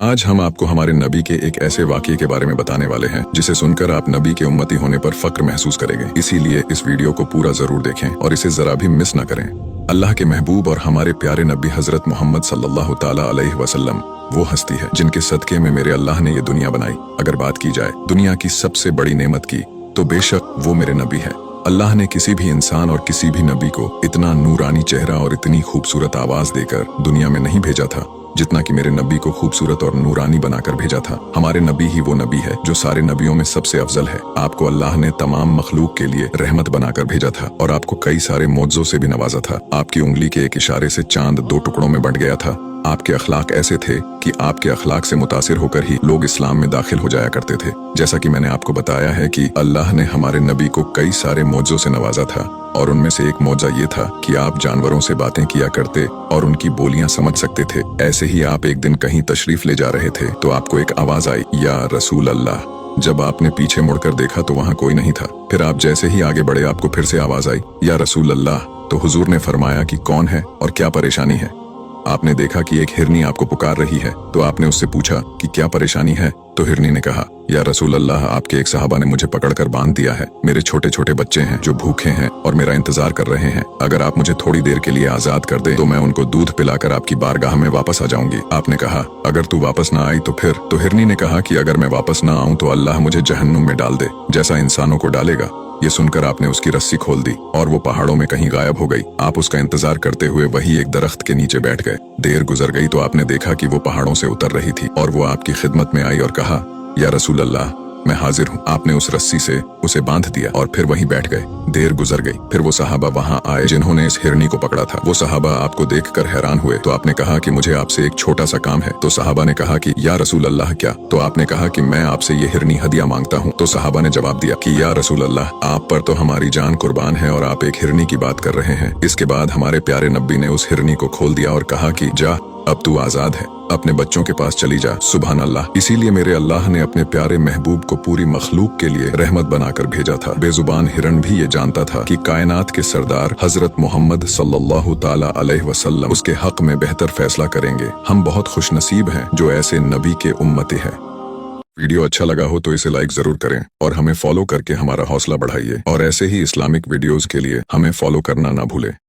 आज हम आपको हमारे नबी के एक ऐसे वाक़ये के बारे में बताने वाले हैं जिसे सुनकर आप नबी के उम्मती होने पर फक्र महसूस करेंगे। इसीलिए इस वीडियो को पूरा जरूर देखें और इसे जरा भी मिस न करें। अल्लाह के महबूब और हमारे प्यारे नबी हजरत मोहम्मद सल्लल्लाहु ताला अलैहि वसल्लम वो हस्ती है जिनके सदके में मेरे अल्लाह ने ये दुनिया बनाई। अगर बात की जाए दुनिया की सबसे बड़ी नेमत की तो बेशक वो मेरे नबी है। अल्लाह ने किसी भी इंसान और किसी भी नबी को इतना नूरानी चेहरा और इतनी खूबसूरत आवाज देकर दुनिया में नहीं भेजा था जितना कि मेरे नबी को खूबसूरत और नूरानी बनाकर भेजा था। हमारे नबी ही वो नबी है जो सारे नबियों में सबसे अफजल है। आपको अल्लाह ने तमाम मखलूक के लिए रहमत बनाकर भेजा था और आपको कई सारे मौजों से भी नवाजा था। आपकी उंगली के एक इशारे से चांद दो टुकड़ों में बंट गया था। आपके अखलाक ऐसे थे कि आपके अखलाक से मुतासिर होकर ही लोग इस्लाम में दाखिल हो जाया करते थे। जैसा कि मैंने आपको बताया है कि अल्लाह ने हमारे नबी को कई सारे मौजों से नवाजा था और उनमें से एक मौजा ये था कि आप जानवरों से बातें किया करते और उनकी बोलियां समझ सकते थे। ऐसे ही आप एक दिन कहीं तशरीफ ले जा रहे थे तो आपको एक आवाज आई, या रसूल अल्लाह। जब आपने पीछे मुड़कर देखा तो वहाँ कोई नहीं था। फिर आप जैसे ही आगे बढ़े आपको फिर से आवाज आई, या रसूल अल्लाह। तो हुजूर ने फरमाया कि कौन है और क्या परेशानी है। आपने देखा कि एक हिरनी आपको पुकार रही है तो आपने उससे पूछा कि क्या परेशानी है। तो हिरनी ने कहा, या रसूल अल्लाह, आपके एक सहाबा ने मुझे पकड़कर बांध दिया है। मेरे छोटे छोटे बच्चे हैं जो भूखे हैं और मेरा इंतजार कर रहे हैं। अगर आप मुझे थोड़ी देर के लिए आजाद कर दे तो मैं उनको दूध पिलाकर आपकी बारगाह में वापस आ जाऊंगी। आपने कहा, अगर तू वापस ना आई तो फिर? तो हिरनी ने कहा कि अगर मैं वापस ना आऊं तो अल्लाह मुझे जहन्नुम में डाल दे जैसा इंसानों को डालेगा। ये सुनकर आपने उसकी रस्सी खोल दी और वो पहाड़ों में कहीं गायब हो गई। आप उसका इंतजार करते हुए वही एक दरख्त के नीचे बैठ गए। देर गुजर गई तो आपने देखा कि वो पहाड़ों से उतर रही थी और वो आपकी खिदमत में आई और कहा, या रसूल अल्लाह, मैं हाजिर हूँ। आपने उस रस्सी से उसे बांध दिया और फिर वहीं बैठ गए। देर गुजर गई, फिर वो सहाबा वहाँ आए जिन्होंने इस हिरनी को पकड़ा था। वो सहाबा आपको देखकर हैरान हुए तो आपने कहा कि मुझे आपसे एक छोटा सा काम है। तो सहाबा ने कहा कि या रसूल अल्लाह, क्या? तो आपने कहा कि मैं आपसे ये हिरनी हदिया मांगता हूँ। तो सहाबा ने जवाब दिया कि या रसूल अल्लाह, आप पर तो हमारी जान कुर्बान है और आप एक हिरनी की बात कर रहे हैं। इसके बाद हमारे प्यारे नबी ने उस हिरनी को खोल दिया और कहा कि जा, अब तू आजाद है, अपने बच्चों के पास चली जा। सुभान अल्लाह। इसीलिए मेरे अल्लाह ने अपने प्यारे महबूब को पूरी मखलूक के लिए रहमत बनाकर भेजा था। बेजुबान हिरन भी ये जानता था कि कायनात के सरदार हजरत मोहम्मद सल्लल्लाहु ताला अलैहि वसल्लम उसके हक में बेहतर फैसला करेंगे। हम बहुत खुशनसीब हैं जो ऐसे नबी के उम्मती हैं। वीडियो अच्छा लगा हो तो इसे लाइक जरूर करें और हमें फॉलो करके हमारा हौसला बढ़ाइए और ऐसे ही इस्लामिक वीडियोस के लिए हमें फॉलो करना ना भूलें।